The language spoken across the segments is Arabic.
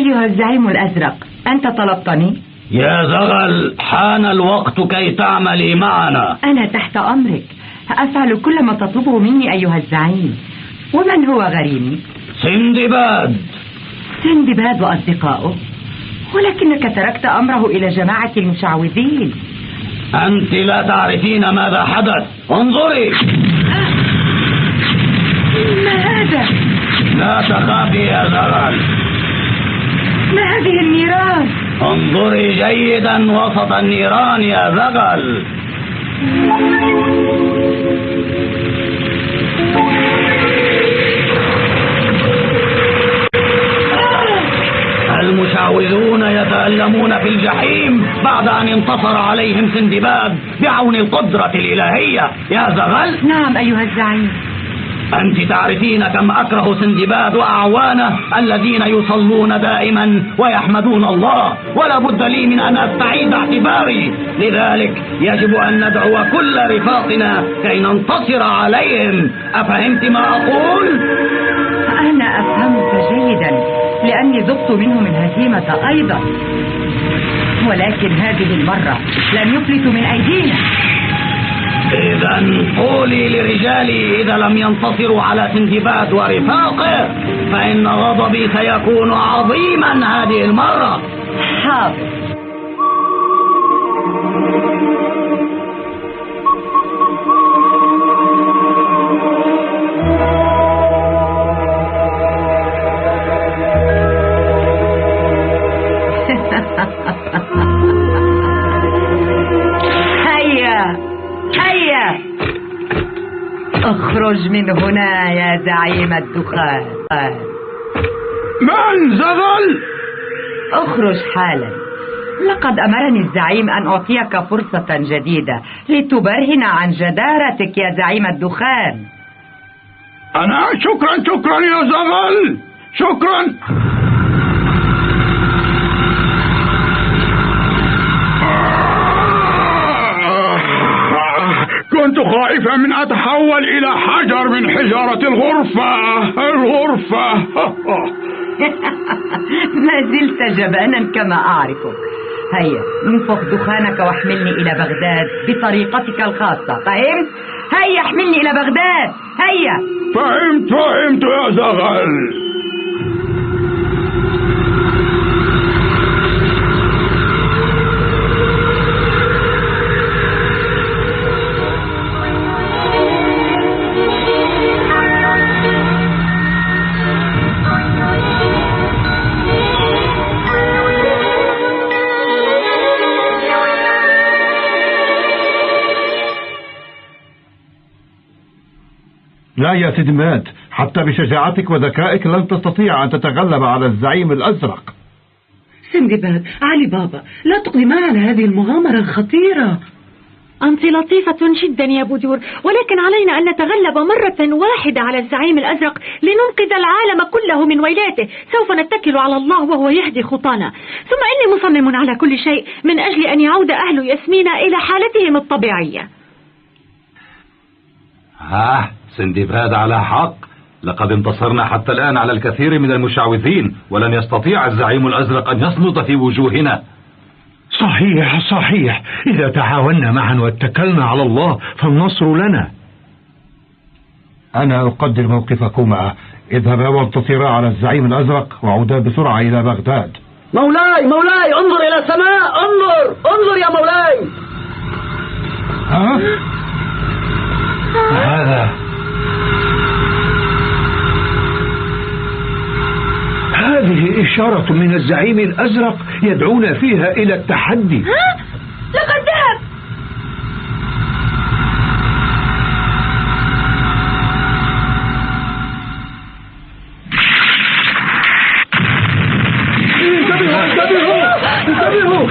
أيها الزعيم الأزرق، أنت طلبتني؟ يا زغل، حان الوقت كي تعملي معنا. أنا تحت أمرك، أفعل كل ما تطلبه مني أيها الزعيم. ومن هو غريمي؟ سندباد. سندباد وأصدقائه؟ ولكنك تركت أمره إلى جماعة المشعوذين. أنت لا تعرفين ماذا حدث. انظري. ما هذا؟ لا تخافي يا زغل. ما هذه النيران؟ انظري جيدا وسط النيران يا زغل. المشعوذون يتألمون في الجحيم بعد أن انتصر عليهم سندباد بعون القدرة الإلهية يا زغل. نعم أيها الزعيم. أنت تعرفين كم أكره سندباد وأعوانه الذين يصلون دائما ويحمدون الله، ولا بد لي من أن أستعيد اعتباري. لذلك يجب أن ندعو كل رفاقنا كي ننتصر عليهم. أفهمت ما أقول؟ أنا أفهمك جيدا، لأني ذقت منهم الهزيمة أيضا، ولكن هذه المرة لن يفلتوا من أيدينا. إذا قولي لرجالي إذا لم ينتصروا على سندباد ورفاقه فإن غضبي سيكون عظيما هذه المرة. حاضر. هيا اخرج من هنا يا زعيم الدخان. من زغل؟ اخرج حالا. لقد أمرني الزعيم أن أعطيك فرصة جديدة لتبرهن عن جدارتك يا زعيم الدخان. أنا شكرا يا زغل، شكرا. كنت خائفا من أتحول إلى حجر من حجارة الغرفة. ما زلت جبانا كما أعرفك. هيا انفخ دخانك واحملني إلى بغداد بطريقتك الخاصة، فهمت؟ هيا احملني إلى بغداد، هيا. فهمت يا زغل. لا يا سندباد، حتى بشجاعتك وذكائك لن تستطيع أن تتغلب على الزعيم الأزرق. سندباد، علي بابا، لا تقضي معنا هذه المغامرة الخطيرة. أنت لطيفة جدا يا بدور، ولكن علينا أن نتغلب مرة واحدة على الزعيم الأزرق لننقذ العالم كله من ويلاته. سوف نتكل على الله وهو يهدي خطانا. ثم إني مصمم على كل شيء من أجل أن يعود أهل ياسمين إلى حالتهم الطبيعية. سندباد على حق. لقد انتصرنا حتى الآن على الكثير من المشعوذين، ولن يستطيع الزعيم الأزرق أن يصمد في وجوهنا. صحيح. إذا تعاوننا معا واتكلنا على الله فالنصر لنا. أنا أقدر موقفكما. اذهبا وانتصرا على الزعيم الأزرق وعودا بسرعة إلى بغداد. مولاي انظر إلى السماء. انظر يا مولاي. هذه إشارة من الزعيم الأزرق يدعونا فيها إلى التحدي. لقد ذهب. انتبهوا.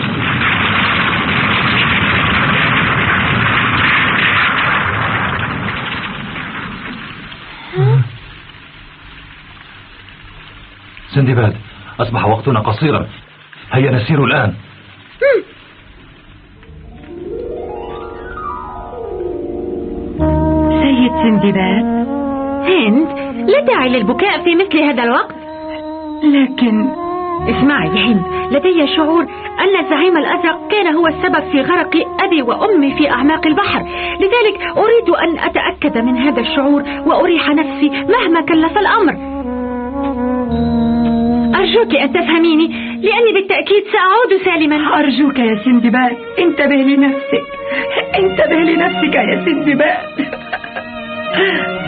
سندباد، أصبح وقتنا قصيرا. هيا نسير الآن. سيد سندباد. هند، لا داعي للبكاء في مثل هذا الوقت. لكن اسمعي يا هند، لدي شعور أن الزعيم الأزرق كان هو السبب في غرق أبي وأمي في أعماق البحر، لذلك أريد أن أتأكد من هذا الشعور وأريح نفسي مهما كلف الأمر. أرجوك أن تفهميني، لأني بالتأكيد سأعود سالما. أرجوك يا سندباد، انتبه لنفسك، انتبه لنفسك يا سندباد.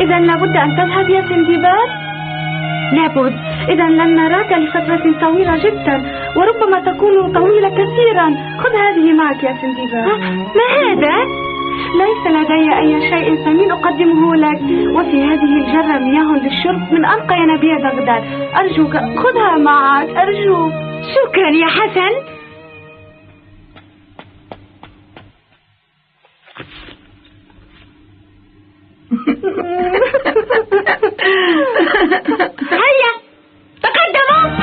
إذا لابد أن تذهب يا سندباد؟ لابد. إذا لن نراك لفترة طويلة جدا، وربما تكون طويلة كثيرا. خذ هذه معك يا سندباد. ما هذا؟ ليس لدي أي شيء ثمين أقدمه لك، وفي هذه الجرة مياه للشرب من أنقى ينابيع بغداد. أرجوك خذها معك، أرجوك. شكرا يا حسن. هيا تقدموا.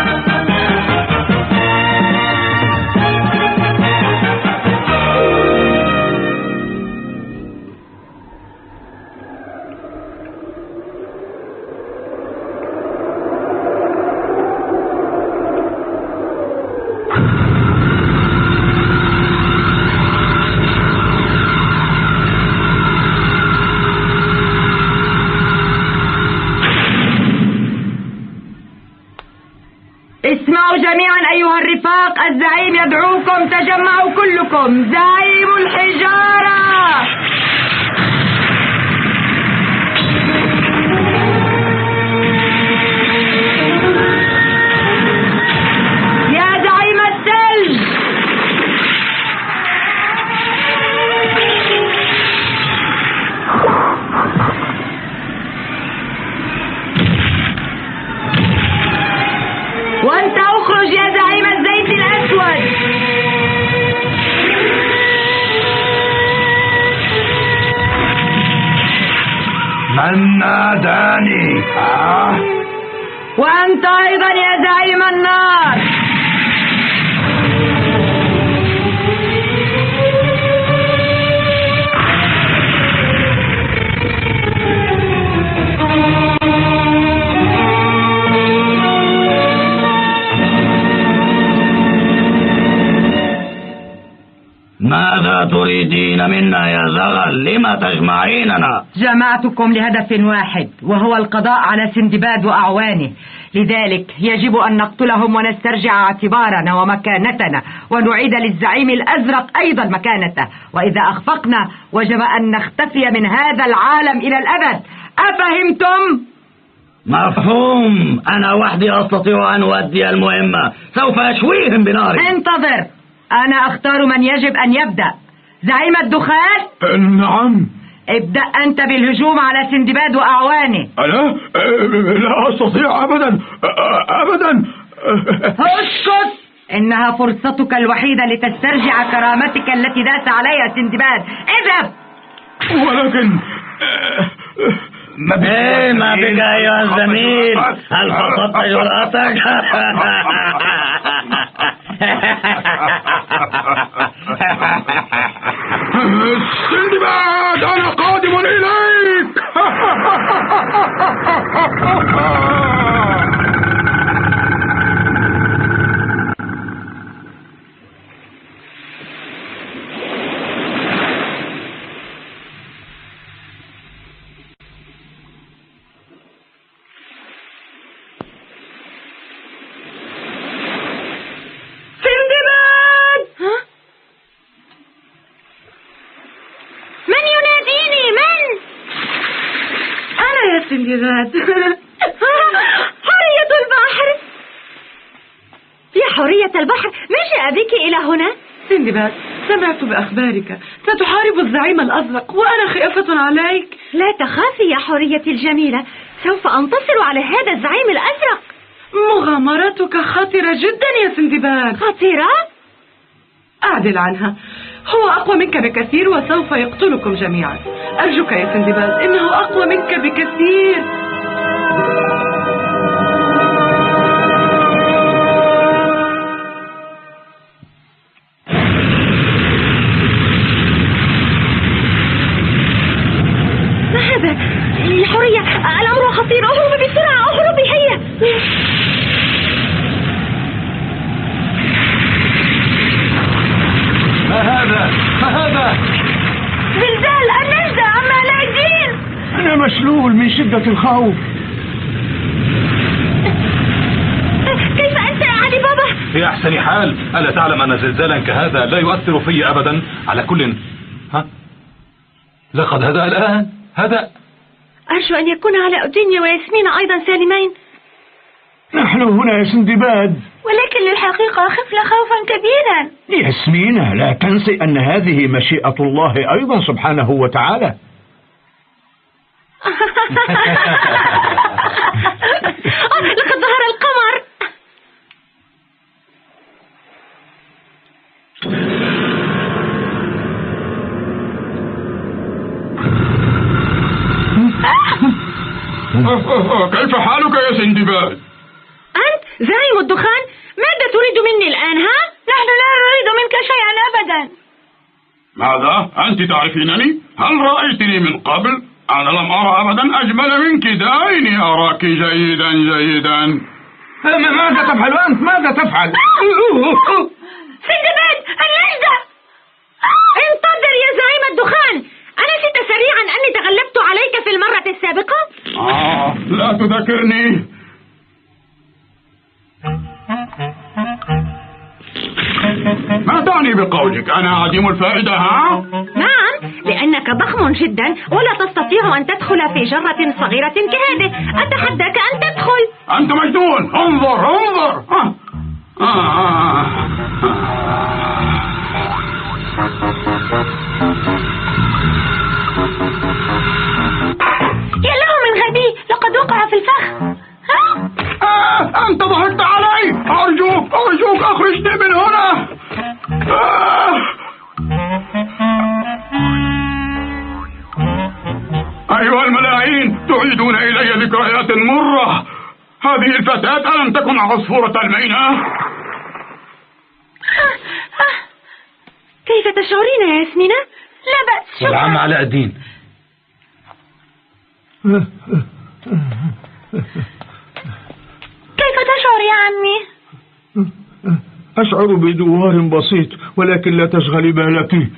اسمعوا جميعا أيها الرفاق، الزعيم يدعوكم، تجمعوا كلكم. زعيم الحجارة. يا زعيم الثلج. وانت اخرج يا زعيم الزيت الاسود. من ناداني؟ وانت ايضا يا زعيم النار. ماذا تريدين منا يا زغل؟ لما تجمعيننا؟ جمعتكم لهدف واحد، وهو القضاء على سندباد وأعوانه. لذلك يجب أن نقتلهم ونسترجع اعتبارنا ومكانتنا، ونعيد للزعيم الأزرق أيضا مكانته. وإذا أخفقنا وجب أن نختفي من هذا العالم إلى الأبد. أفهمتم؟ مفهوم. أنا وحدي أستطيع أن أؤدي المهمة، سوف أشويهم بناري. انتظر، أنا أختار من يجب أن يبدأ. زعيم الدخان. نعم. ابدأ أنت بالهجوم على سندباد وأعوانه. أنا لا أستطيع أبدا أبدا. اسكت، إنها فرصتك الوحيدة لتسترجع كرامتك التي داس عليها سندباد. اذهب. ولكن ما بك أيها الزميل؟ هل فقدت جرأتك؟ سندباد، أنا قادم إليك. حورية البحر. يا حورية البحر، ما جاء بك إلى هنا؟ سندباد، سمعت بأخبارك، ستحارب الزعيم الأزرق وأنا خائفة عليك. لا تخافي يا حوريتي الجميلة، سوف أنتصر على هذا الزعيم الأزرق. مغامرتك خطرة جدا يا سندباد. خطيرة؟ أعدل عنها، هو أقوى منك بكثير وسوف يقتلكم جميعا. أرجوك يا سندباد، إنه أقوى منك بكثير. ما هذا؟ يا حورية، الأمر خطير، اهربي بسرعة، اهربي. هيا. شدة الخوف. كيف أنت يا علي بابا؟ في أحسن حال. ألا تعلم أن زلزالا كهذا لا يؤثر في أبدا؟ على كل لقد هدأ الآن. هدأ. أرجو أن يكون علاء الدين وياسمين أيضا سالمين. نحن هنا يا سندباد. ولكن للحقيقة خفنا خوفا كبيرا. ياسمين، لا تنسي أن هذه مشيئة الله أيضا سبحانه وتعالى. لقد ظهر القمر. كيف حالك يا سندباد؟ أنت زعيم الدخان، ماذا تريد مني الآن؟ نحن لا نريد منك شيئا أبدا. ماذا؟ أنت تعرفينني؟ هل رأيتني من قبل؟ أنا لم أرى أبدا أجمل منك. دعيني أراك جيدا جيدا. ماذا تفعل أنت؟ ماذا تفعل؟ سندباد، النجدة! انتظر يا زعيم الدخان، أنسيت سريعا أني تغلبت عليك في المرة السابقة؟ لا تذكرني. ما تعني بقولك أنا عديم الفائدة؟ نعم، لأنك ضخم جدا ولا تستطيع أن تدخل في جرة صغيرة كهذه. أتحداك أن تدخل. أنت مجنون. انظر انظر. يا له من غبي، لقد وقع في الفخ. أنت ضحكت علي. أرجوك أخرجني من هنا. أيها الملاعين، تعيدون إلي ذكريات مرة. هذه الفتاة ألم تكن عصفورة الميناء؟ كيف تشعرين يا ياسمينة؟ لا بأس. والعم علاء الدين. كيف تشعر يا عمي؟ أشعر بدوار بسيط، ولكن لا تشغلي بالك.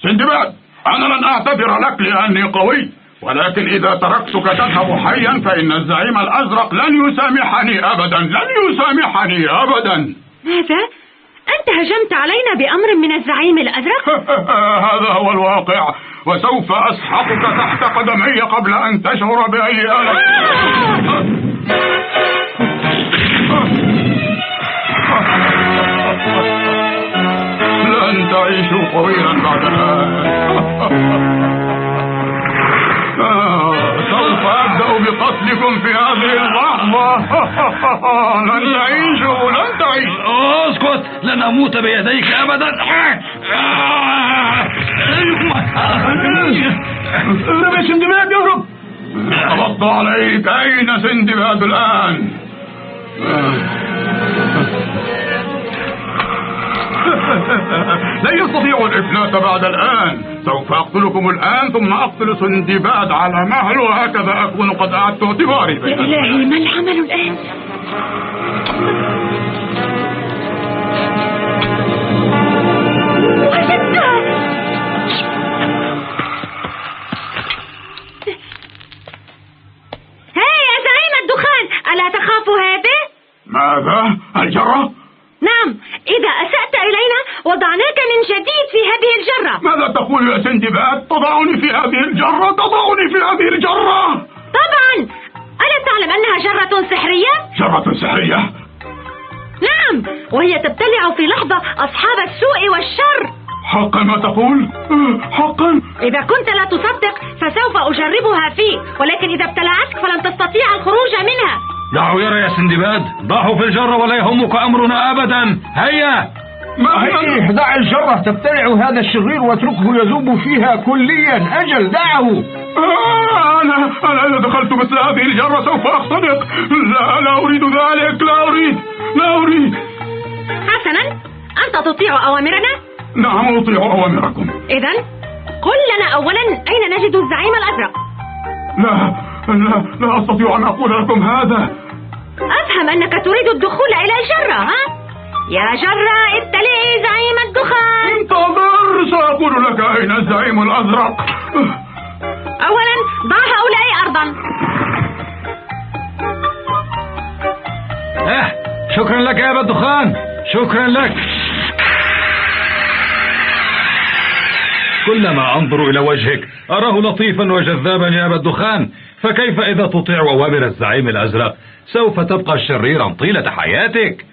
سندباد، أنا لن أعتذر لك لأني قوي، ولكن إذا تركتك تذهب حيا فإن الزعيم الأزرق لن يسامحني أبدا. لن يسامحني أبدا. ماذا؟ أنت هجمت علينا بأمر من الزعيم الأزرق؟ هذا هو الواقع، وسوف أسحقك تحت قدمي قبل أن تشعر بأي ألم. لن تعيشوا طويلا بعد سوف أبدأ بقتلكم في هذه اللحظة. لن تعيشوا. اسكت، لن أموت بيديك أبدا. اهرب يا سندباد، اهرب. قبضت عليك. أين سندباد الآن؟ لن يستطيعوا الإفلات بعد الآن. سوف أقتلكم الآن ثم أقتل سندباد على مهل، وهكذا أكون قد أعدت اعتباري. يا إلهي، ما العمل الآن؟ يا زعيم الدخان، ألا تخاف هذه؟ ماذا؟ الجرة؟ نعم، إذا أسأت إلينا وضعناك من جديد في هذه الجرة. ماذا تقول يا سندباد؟ تضعني في هذه الجرة؟ تضعني في هذه الجرة؟ طبعا. ألا تعلم أنها جرة سحرية؟ جرة سحرية؟ نعم، وهي تبتلع في لحظة أصحاب السوء والشر. حقا ما تقول؟ حقا؟ إذا كنت لا تصدق فسوف أجربها فيك، ولكن إذا ابتلعتك فلن تستطيع الخروج منها. دعوا يرى يا سندباد، ضعوا في الجرة ولا يهمك أمرنا أبدا. هيا. هيا، دع الجرة تبتلع هذا الشرير واتركه يذوب فيها كليا. أجل، دعه. أنا إذا دخلت مثل هذه الجرة سوف أختنق. لا أريد ذلك. لا أريد. حسنا، أنت تطيع أوامرنا؟ نعم، أطيع أوامركم. إذن قل لنا أولا أين نجد الزعيم الأزرق؟ لا أستطيع أن أقول لكم هذا. أفهم أنك تريد الدخول إلى الجرة. يا جرة، ابتلعي زعيم الدخان. انتظر، سأقول لك أين الزعيم الأزرق. أولا ضع هؤلاء أرضا. شكرا لك يا أبا الدخان، شكرا لك. كلما أنظر إلى وجهك أراه لطيفا وجذابا يا أبا الدخان، فكيف إذا تطيع أوامر الزعيم الأزرق سوف تبقى شريرا طيلة حياتك.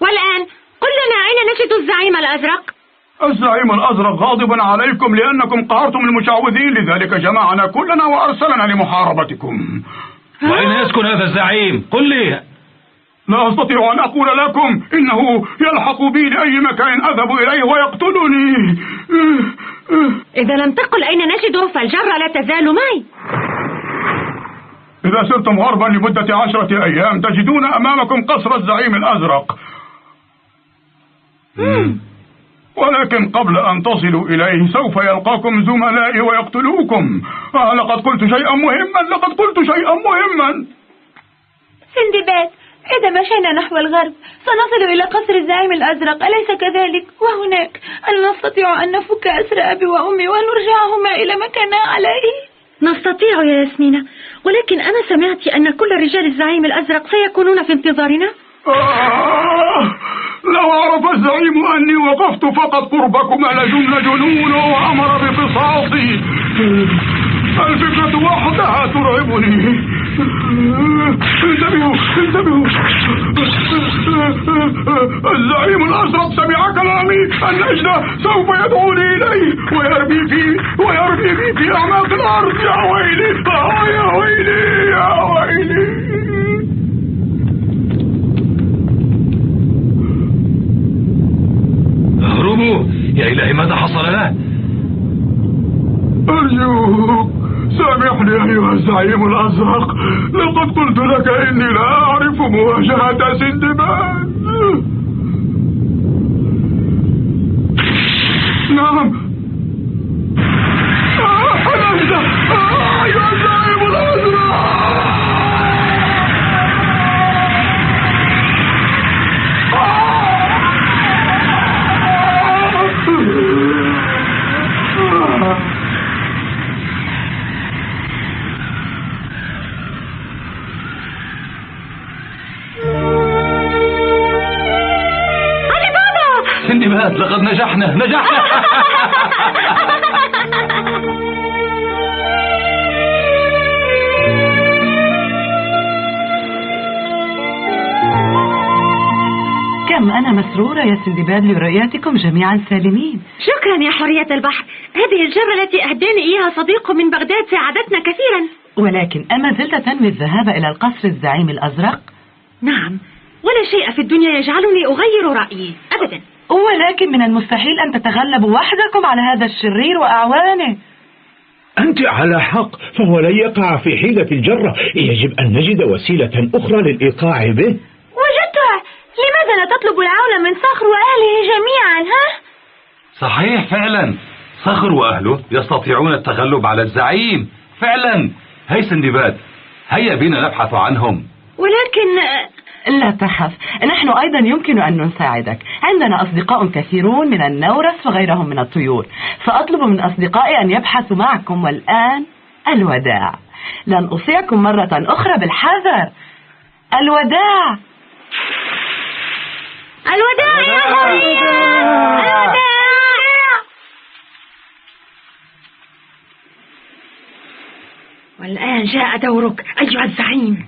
والآن قل لنا أين نجد الزعيم الأزرق؟ الزعيم الأزرق غاضب عليكم لأنكم قهرتم المشعوذين، لذلك جمعنا كلنا وأرسلنا لمحاربتكم. وأين يسكن هذا الزعيم؟ قل لي. لا أستطيع أن أقول لكم، إنه يلحق بي لأي مكان أذهب إليه ويقتلني. إذا لم تقل أين نجده فالجرة لا تزال معي. إذا سرتم غربا لمدة 10 أيام تجدون أمامكم قصر الزعيم الأزرق. ولكن قبل أن تصلوا إليه سوف يلقاكم زملائي ويقتلوكم. لقد قلت شيئا مهما. سندباد، إذا مشينا نحو الغرب سنصل إلى قصر الزعيم الأزرق، أليس كذلك؟ وهناك هل نستطيع أن نفك أسر أبي وأمي ونرجعهما إلى ما كانا عليه؟ نستطيع يا ياسمينة، ولكن أنا سمعت أن كل رجال الزعيم الأزرق سيكونون في انتظارنا. لو عرف الزعيم أني وقفت فقط قربكما لجن جنونه وأمر بقصاصي. الفكرة وحدها ترعبني. انتبهوا. الزعيم الأزرق سمع كلامي، النجدة سوف يدعوني إليه ويرمي بي في أعماق الأرض. يا ويلي. اهربوا يا إلهي، ماذا حصل له؟ أرجوك سامحني أيها الزعيم الأزرق، لقد قلت لك إني لا أعرف مواجهة سندباد. نعم. نجدة أيها الزعيم الأزرق. سندباد، لقد نجحنا. كم أنا مسرورة يا سندباد لرؤيتكم جميعا سالمين. شكرا يا حرية البحر، هذه الجرة التي أهداني إياها صديق من بغداد ساعدتنا كثيرا. ولكن أما زلت تنوي الذهاب إلى القصر الزعيم الأزرق؟ نعم، ولا شيء في الدنيا يجعلني أغير رأيي أبدا. ولكن من المستحيل أن تتغلبوا وحدكم على هذا الشرير وأعوانه. أنت على حق، فهو لن يقع في حيلة الجرة، يجب أن نجد وسيلة أخرى للإيقاع به. وجدتها. لماذا لا تطلب العون من صخر وأهله جميعا؟ صحيح فعلا، صخر وأهله يستطيعون التغلب على الزعيم فعلا. هيا سندباد، هيا بنا نبحث عنهم. ولكن لا تخف، نحن أيضا يمكن أن نساعدك. عندنا أصدقاء كثيرون من النورس وغيرهم من الطيور، فأطلب من أصدقائي أن يبحثوا معكم. والآن الوداع، لن أوصيكم مرة أخرى بالحذر. الوداع يا حرية، الوداع. والآن جاء دورك أيها الزعيم.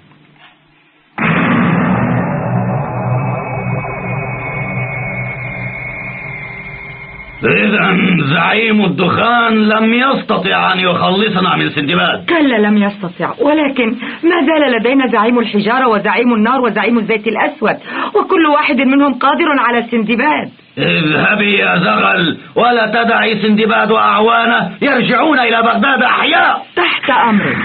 إذا زعيم الدخان لم يستطع أن يخلصنا من سندباد. كلا لم يستطع، ولكن ما زال لدينا زعيم الحجارة وزعيم النار وزعيم الزيت الأسود، وكل واحد منهم قادر على سندباد. اذهبي يا زغل، ولا تدعي سندباد وأعوانه يرجعون إلى بغداد أحياء. تحت أمرك.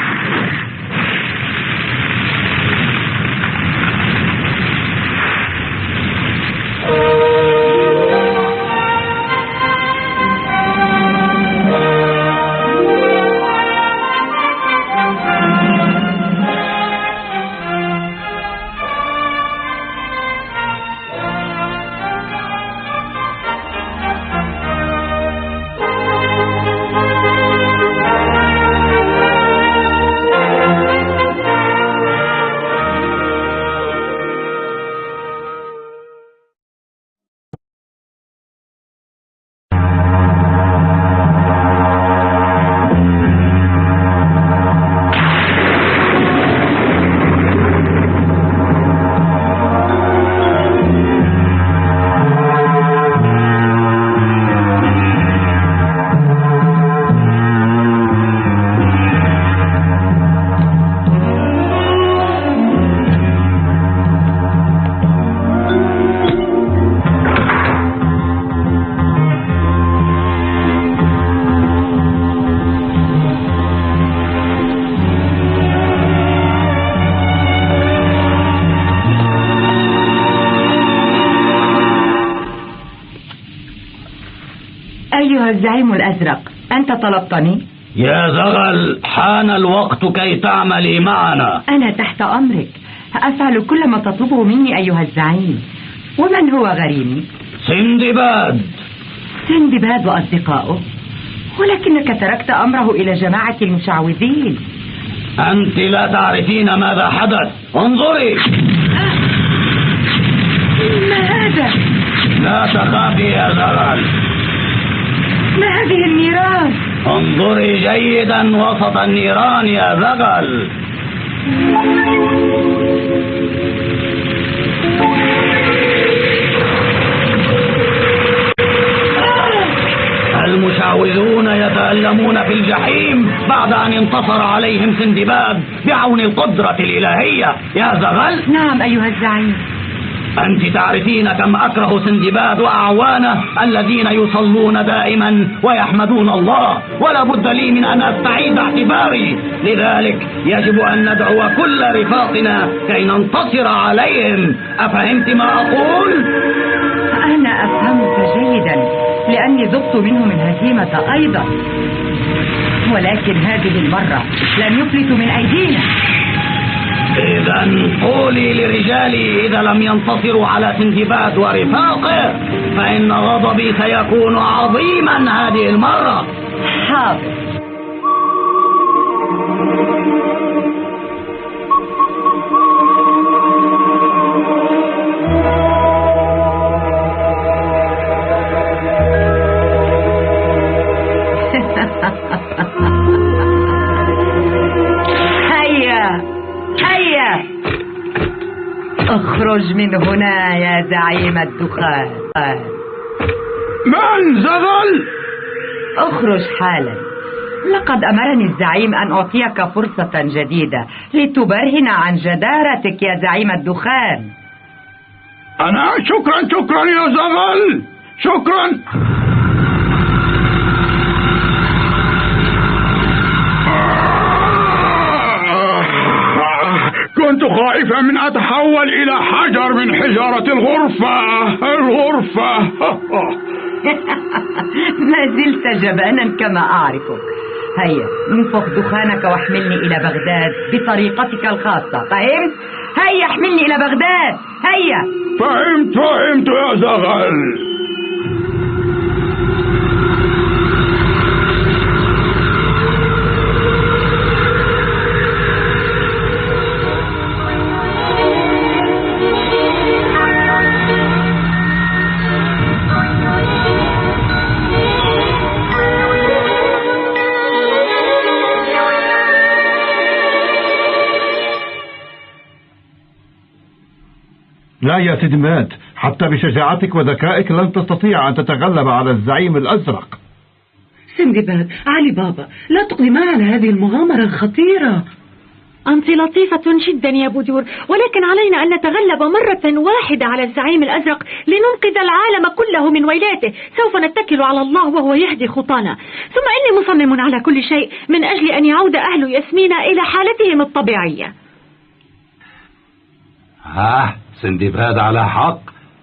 الزعيم الأزرق، أنت طلبتني؟ يا زغل، حان الوقت كي تعملي معنا. أنا تحت أمرك، أفعل كل ما تطلبه مني أيها الزعيم. ومن هو غريمي؟ سندباد. سندباد وأصدقائه؟ ولكنك تركت أمره إلى جماعة المشعوذين. أنت لا تعرفين ماذا حدث. انظري. ما هذا؟ لا تخافي يا زغل. ما هذه النيران؟ انظري جيدا وسط النيران يا زغل. المشعوذون يتألمون في الجحيم بعد أن انتصر عليهم سندباد بعون القدرة الإلهية يا زغل. نعم أيها الزعيم. أنت تعرفين كم أكره سندباد وأعوانه الذين يصلون دائما ويحمدون الله، ولا بد لي من أن أستعيد اعتباري. لذلك يجب أن ندعو كل رفاقنا كي ننتصر عليهم. أفهمت ما أقول؟ أنا أفهمك جيدا، لأني ذقت منهم الهزيمة أيضا، ولكن هذه المرة لن يفلتوا من أيدينا. إذا قولي لرجالي إذا لم ينتصروا على سندباد ورفاقه فإن غضبي سيكون عظيما هذه المرة. حاضر. هيا اخرج من هنا يا زعيم الدخان. من زغل؟ اخرج حالا. لقد أمرني الزعيم أن أعطيك فرصة جديدة لتبرهن عن جدارتك يا زعيم الدخان. أنا شكرا يا زغل، شكرا. كنت خائفا من أتحول إلى حجر من حجارة الغرفة. ما زلت جبانا كما أعرفك. هيا انفخ دخانك واحملني إلى بغداد بطريقتك الخاصة، فهمت؟ هيا احملني إلى بغداد، هيا. فهمت يا زغل. لا يا سندباد، حتى بشجاعتك وذكائك لن تستطيع أن تتغلب على الزعيم الأزرق. سندباد، علي بابا، لا تقضي معنا هذه المغامرة الخطيرة. أنت لطيفة جدا يا بدور، ولكن علينا أن نتغلب مرة واحدة على الزعيم الأزرق لننقذ العالم كله من ويلاته. سوف نتكل على الله وهو يهدي خطانا. ثم إني مصمم على كل شيء من أجل أن يعود أهل ياسمين إلى حالتهم الطبيعية. سندباد على حق.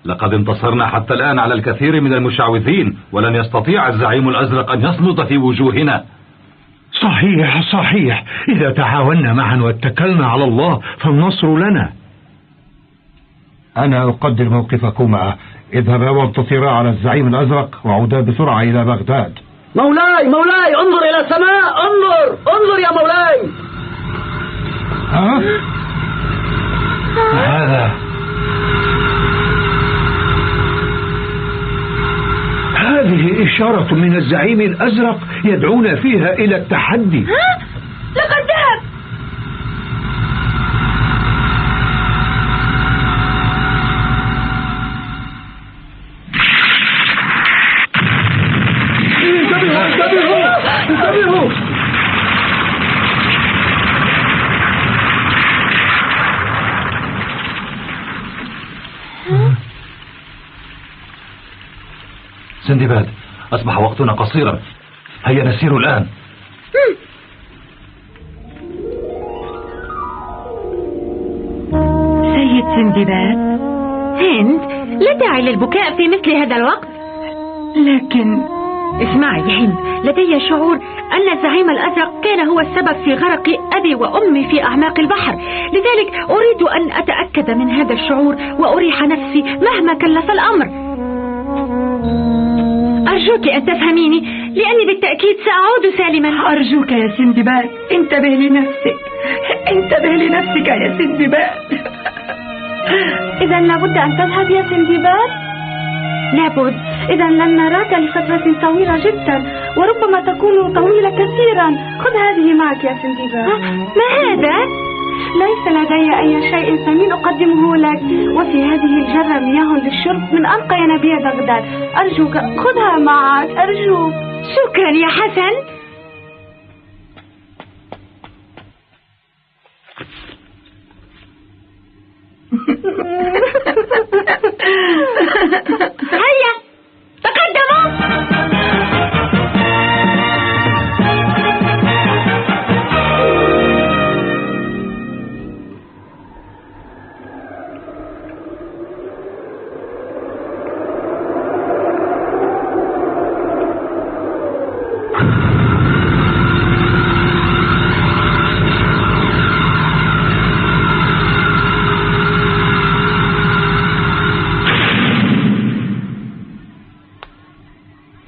لقد انتصرنا حتى الآن على الكثير من المشعوذين، ولن يستطيع الزعيم الأزرق أن يصمد في وجوهنا. صحيح. إذا تعاوننا معا واتكلنا على الله فالنصر لنا. أنا أقدر موقفكما. اذهبا وانتصرا على الزعيم الأزرق وعودا بسرعة إلى بغداد. مولاي انظر إلى السماء. انظر يا مولاي. هذه إشارة من الزعيم الأزرق يدعونا فيها إلى التحدي. لقد ذهب. انتبهوا. سندباد، أصبح وقتنا قصيرا. هيا نسير الآن. سيد سندباد. هند، لا داعي للبكاء في مثل هذا الوقت. لكن اسمعي يا هند، لدي شعور أن الزعيم الأزرق كان هو السبب في غرق أبي وأمي في أعماق البحر، لذلك أريد أن أتأكد من هذا الشعور وأريح نفسي مهما كلف الأمر. أرجوك أن تفهميني، لأني بالتأكيد سأعود سالما. أرجوك يا سندباد، انتبه لنفسك، انتبه لنفسك يا سندباد. إذا لابد أن تذهب يا سندباد؟ لابد. إذا لن نراك لفترة طويلة جدا، وربما تكون طويلة كثيرا. خذ هذه معك يا سندباد. ما هذا؟ ليس لدي أي شيء ثمين أقدمه لك، وفي هذه الجرة مياه للشرب من أنقى ينابيع بغداد. أرجوك خذها معك، أرجوك. شكرا يا حسن. هيا تقدموا.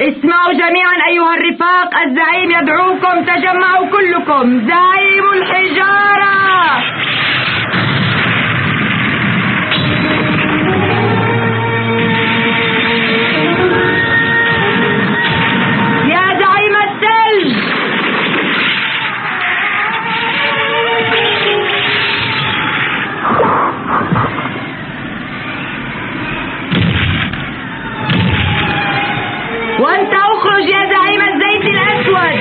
اسمعوا جميعا أيها الرفاق، الزعيم يدعوكم، تجمعوا كلكم. زعيم الحجارة، يا زعيم الثلج، وانت اخرج يا زعيم الزيت الاسود.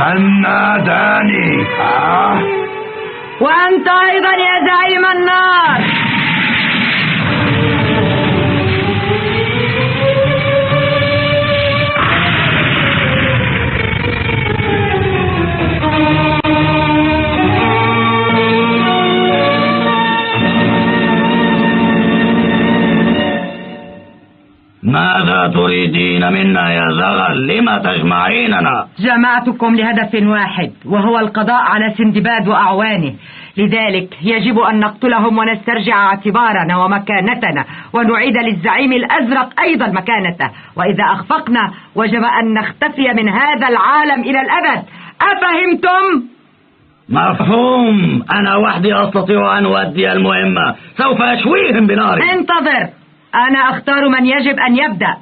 من ناداني؟ وانت ايضا يا زعيم النار. ماذا تريدين منا يا زغل؟ لما تجمعيننا؟ جمعتكم لهدف واحد، وهو القضاء على سندباد وأعوانه. لذلك يجب أن نقتلهم ونسترجع اعتبارنا ومكانتنا، ونعيد للزعيم الأزرق أيضا مكانته. وإذا أخفقنا وجب أن نختفي من هذا العالم إلى الأبد. أفهمتم؟ مفهوم. أنا وحدي أستطيع أن أؤدي المهمة، سوف أشويهم بناري. انتظر، أنا أختار من يجب أن يبدأ.